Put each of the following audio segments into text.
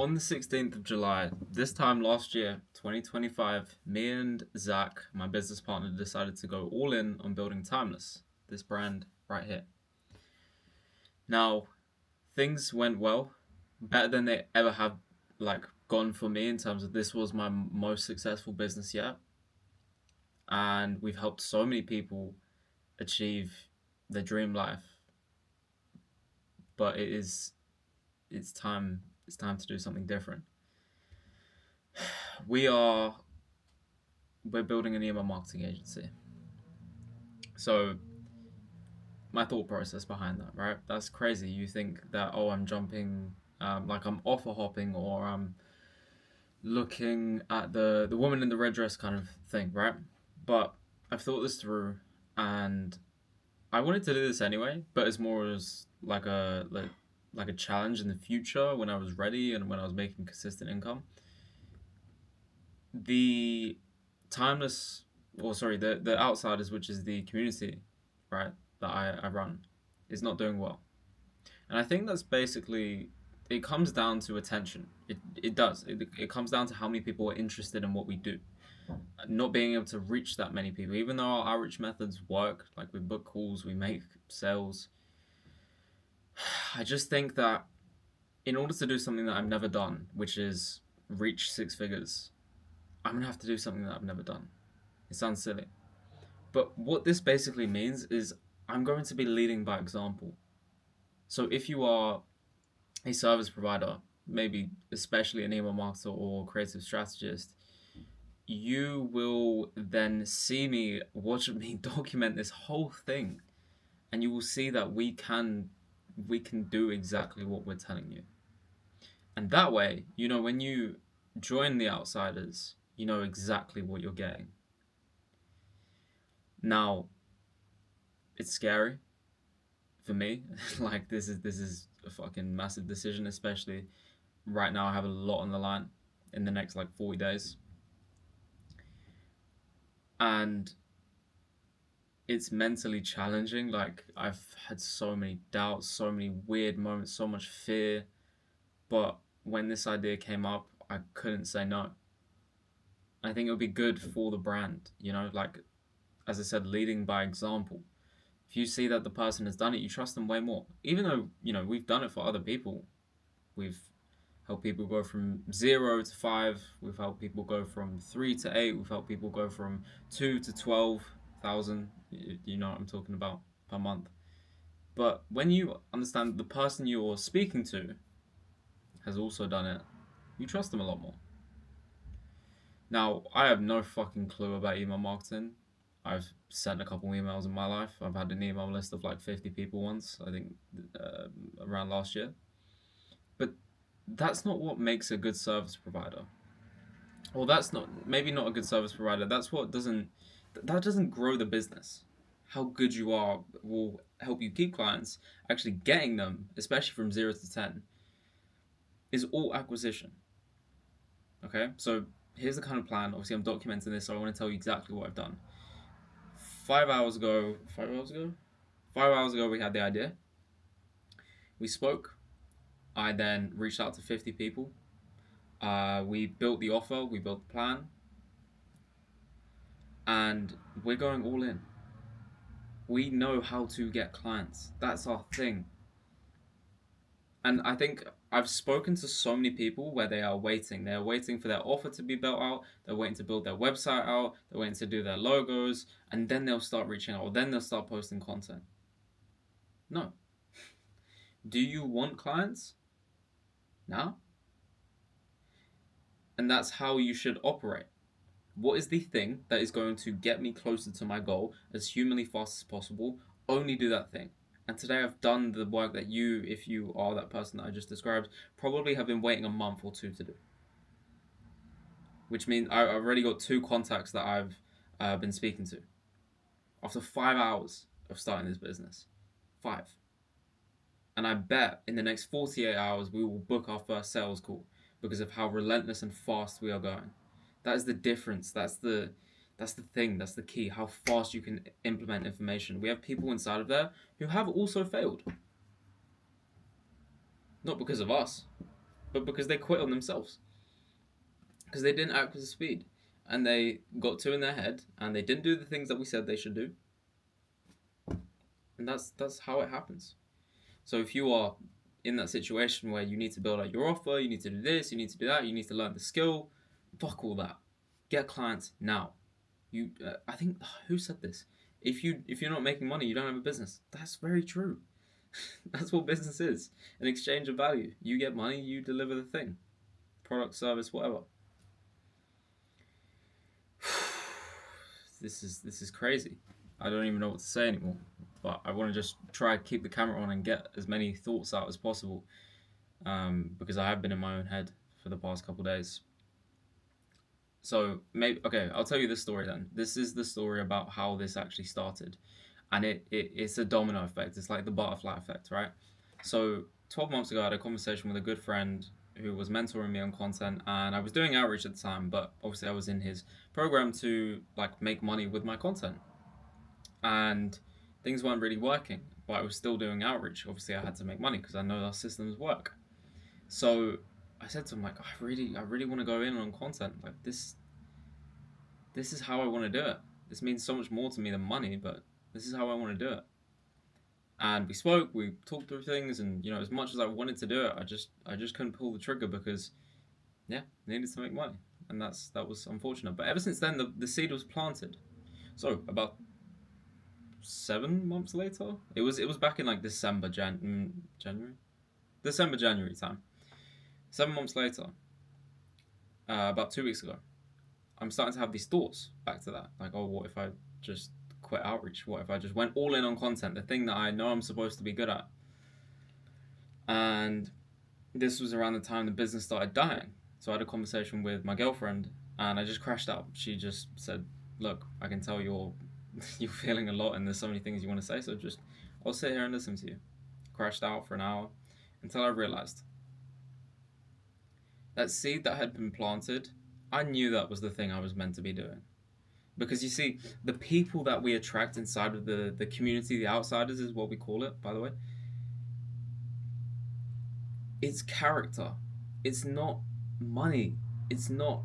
On the 16th of July, this time last year, 2025, me and Zach, my business partner, decided to go all in on building Timeless, this brand right here. Now, things went well, better than they ever have gone for me in terms of this was my most successful business yet. And we've helped so many people achieve their dream life. But it's time to do something different. We're building an email marketing agency. So my thought process behind that, right? That's crazy. You think that, oh, I'm jumping, like I'm offer hopping, or I'm looking at the woman in the red dress kind of thing, right? But I've thought this through, and I wanted to do this anyway, but it's more as like a challenge in the future when I was ready and when I was making consistent income. The timeless, or sorry, the outsiders, which is the community, right, that I run, is not doing well. And I think that's basically, it comes down to attention. It does. It comes down to how many people are interested in what we do. Not being able to reach that many people, even though our outreach methods work, like we book calls, we make sales. I just think that in order to do something that I've never done, which is reach six figures, I'm gonna have to do something that I've never done. It sounds silly. But what this basically means is I'm going to be leading by example. So if you are a service provider, maybe especially an email marketer or creative strategist, you will then see me, watch me document this whole thing, and you will see that we can do exactly what we're telling you. And that way, when you join the outsiders, you know exactly what you're getting. Now, it's scary for me. Like this is a fucking massive decision, especially right now. I have a lot on the line in the next 40 days. And it's mentally challenging. Like I've had so many doubts, so many weird moments, so much fear. But when this idea came up, I couldn't say no. I think it would be good for the brand, as I said, leading by example. If you see that the person has done it, you trust them way more. Even though, we've done it for other people. We've helped people go from 0 to 5. We've helped people go from 3 to 8. We've helped people go from 2 to 12,000. You know what I'm talking about, per month. But when you understand the person you're speaking to has also done it, you trust them a lot more. Now, I have no fucking clue about email marketing. I've sent a couple emails in my life. I've had an email list of 50 people once, I think, around last year. But that's not what makes a good service provider. Well, that's maybe not a good service provider. That doesn't grow the business. How good you are will help you keep clients. Actually getting them, especially from 0 to 10, is all acquisition. Okay, so here's the kind of plan. Obviously, I'm documenting this, so I want to tell you exactly what I've done. 5 hours ago, we had the idea. We spoke. I then reached out to 50 people. We built the offer, we built the plan, and we're going all in. We know how to get clients. That's our thing. And I think I've spoken to so many people where they are waiting. They're waiting for their offer to be built out. They're waiting to build their website out. They're waiting to do their logos. And then they'll start reaching out. Or then they'll start posting content. No. Do you want clients? Now? And that's how you should operate. What is the thing that is going to get me closer to my goal as humanly fast as possible? Only do that thing. And today I've done the work that you, if you are that person that I just described, probably have been waiting a month or two to do. Which means I've already got 2 contacts that I've been speaking to. After 5 hours of starting this business. 5. And I bet in the next 48 hours we will book our first sales call because of how relentless and fast we are going. That is the difference. That's the thing. That's the key. How fast you can implement information. We have people inside of there who have also failed. Not because of us. but because they quit on themselves, because they didn't act with speed, and they got too in their head, and they didn't do the things that we said they should do, and that's how it happens. So if you are in that situation where you need to build out your offer, you need to do this, you need to do that, you need to learn the skill, fuck all that. Get clients now. I think who said this? If you're not making money, you don't have a business. That's very true. That's what business is. An exchange of value. You get money, you deliver the thing. Product, service, whatever. This is crazy. I don't even know what to say anymore. But I want to just try to keep the camera on and get as many thoughts out as possible. Because I have been in my own head for the past couple days. So I'll tell you this story then. This is the story about how this actually started. And it's a domino effect. It's like the butterfly effect, right? So 12 months ago, I had a conversation with a good friend who was mentoring me on content, and I was doing outreach at the time, but obviously I was in his program to like make money with my content. And things weren't really working, but I was still doing outreach. Obviously I had to make money because I know our systems work. So I said to him, like, I really want to go in on content. Like this is how I want to do it. This means so much more to me than money, but this is how I want to do it. And we spoke, we talked through things, and as much as I wanted to do it, I just couldn't pull the trigger because, I needed to make money, and that was unfortunate. But ever since then, the seed was planted. So about 7 months later, it was back in like December, January time. 7 months later, about 2 weeks ago, I'm starting to have these thoughts back to that. Like, oh, what if I just quit outreach? What if I just went all in on content, the thing that I know I'm supposed to be good at? And this was around the time the business started dying. So I had a conversation with my girlfriend, and I just crashed out. She just said, look, I can tell you're feeling a lot and there's so many things you want to say, so I'll sit here and listen to you. Crashed out for an hour until I realized that seed that had been planted, I knew that was the thing I was meant to be doing. Because you see, the people that we attract inside of the community, the outsiders is what we call it, by the way, it's character. It's not money. It's not...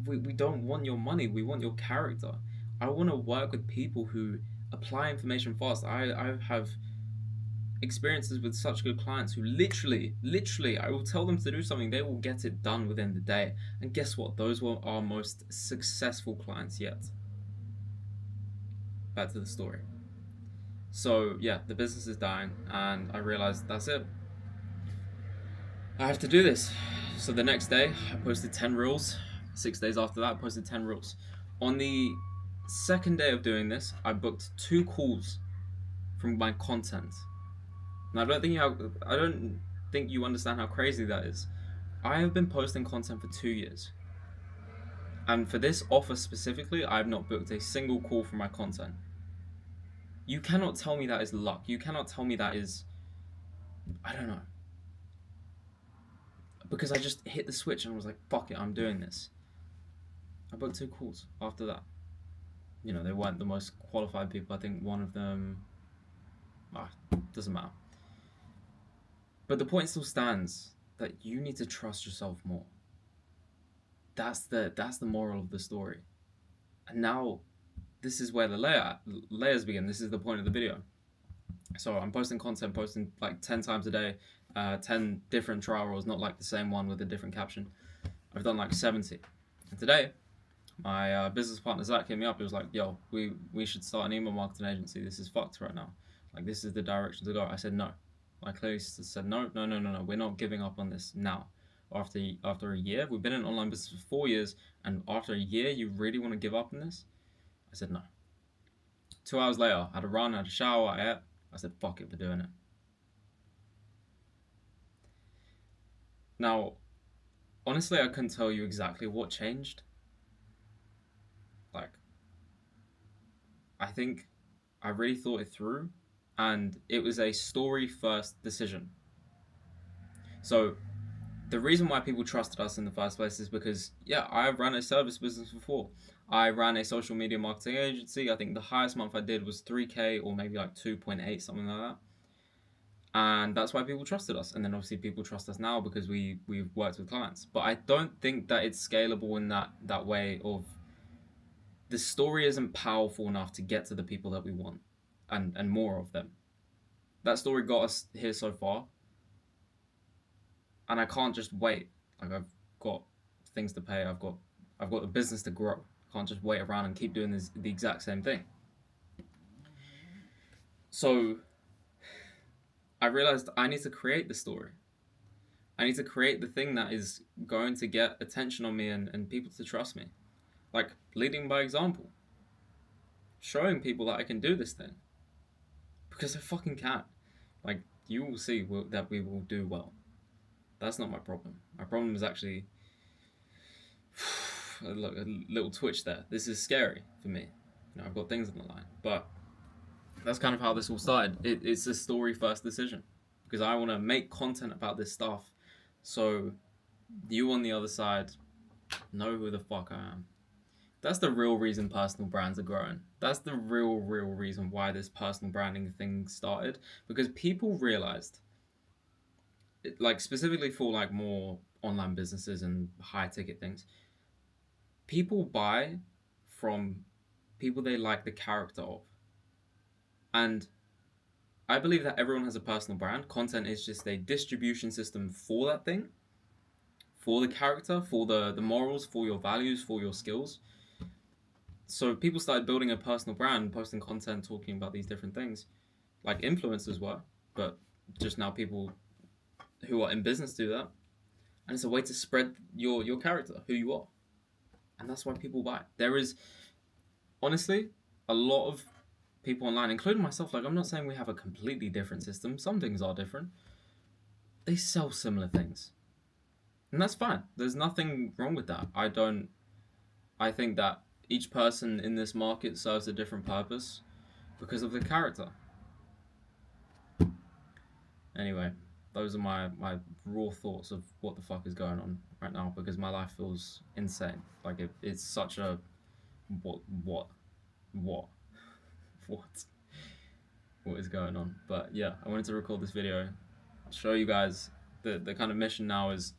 We don't want your money. We want your character. I want to work with people who apply information fast. I have experiences with such good clients who literally, I will tell them to do something, they will get it done within the day. And guess what? Those were our most successful clients yet. Back to the story. So yeah, the business is dying, and I realized that's it. I have to do this. So the next day, I posted 10 reels. 6 days after that, I posted 10 reels. On the second day of doing this, I booked 2 calls from my content. And I don't think you understand how crazy that is. I have been posting content for 2 years. And for this offer specifically, I have not booked a single call from my content. You cannot tell me that is luck. You cannot tell me that is... I don't know. Because I just hit the switch and was like, fuck it, I'm doing this. I booked 2 calls after that. They weren't the most qualified people. I think one of them... doesn't matter. But the point still stands that you need to trust yourself more. That's the moral of the story. And now, this is where the layers begin. This is the point of the video. So I'm posting content, like 10 times a day, 10 different trial roles, not like the same one with a different caption. I've done like 70. And today, my business partner Zach hit me up. He was like, yo, we should start an email marketing agency. This is fucked right now. Like, this is the direction to go. I said no. I clearly said no. We're not giving up on this now. After a year, we've been in online business for 4 years, and after a year, you really want to give up on this? I said no. 2 hours later, I had a run, I had a shower, I ate. I said, fuck it, we're doing it. Now, honestly, I couldn't tell you exactly what changed. Like, I think I really thought it through, and it was a story-first decision. So, the reason why people trusted us in the first place is because, I ran a service business before. I ran a social media marketing agency. I think the highest month I did was 3K or maybe like 2.8, something like that. And that's why people trusted us. And then obviously people trust us now because we've worked with clients. But I don't think that it's scalable in that way of the story isn't powerful enough to get to the people that we want and more of them. That story got us here so far. And I can't just wait. Like I've got things to pay. I've got a business to grow. I can't just wait around and keep doing the exact same thing. So I realized I need to create the story. I need to create the thing that is going to get attention on me and people to trust me. Like leading by example. Showing people that I can do this thing. Because I fucking can. Like, you will see that we will do well. That's not my problem. My problem is actually... Look, a little twitch there. This is scary for me. You know, I've got things on the line. But that's kind of how this all started. It's a story first decision. Because I want to make content about this stuff. So you on the other side know who the fuck I am. That's the real reason personal brands are growing. That's the real reason why this personal branding thing started. Because people realized, like specifically for like more online businesses and high ticket things, people buy from people they like the character of. And I believe that everyone has a personal brand. Content is just a distribution system for that thing, for the character, for the morals, for your values, for your skills. So people started building a personal brand, posting content, talking about these different things, like influencers were, but just now people who are in business do that. And it's a way to spread your character, who you are. And that's why people buy. There is, honestly, a lot of people online, including myself, like I'm not saying we have a completely different system. Some things are different. They sell similar things. And that's fine. There's nothing wrong with that. I think that each person in this market serves a different purpose because of the character. Anyway, those are my raw thoughts of what the fuck is going on right now because my life feels insane. Like it's such a what is going on? But yeah, I wanted to record this video, show you guys the kind of mission now is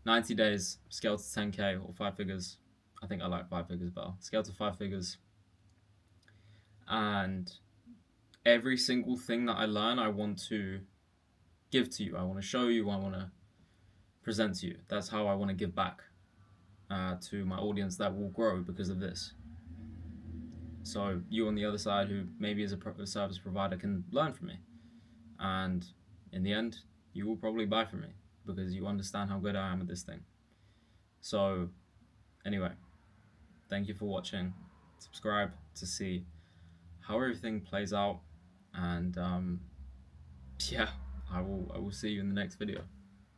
90 days, scale to 10K or 5 figures. I think I like 5 figures better. Scale to 5 figures. And every single thing that I learn, I want to give to you. I want to show you. I want to present to you. That's how I want to give back to my audience that will grow because of this. So you on the other side who maybe is a service provider can learn from me. And in the end, you will probably buy from me because you understand how good I am at this thing. So anyway, thank you for watching. Subscribe to see how everything plays out. And yeah, I will see you in the next video.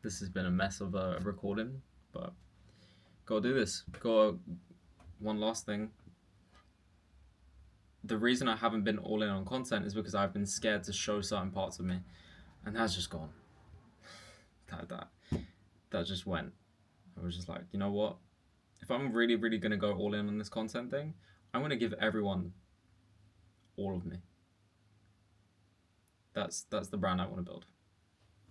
This has been a mess of a recording, but gotta do this. One last thing. The reason I haven't been all in on content is because I've been scared to show certain parts of me, and that's just gone. That just went. I was just like, you know what? If I'm really gonna go all in on this content thing, I'm gonna give everyone all of me. That's the brand I want to build.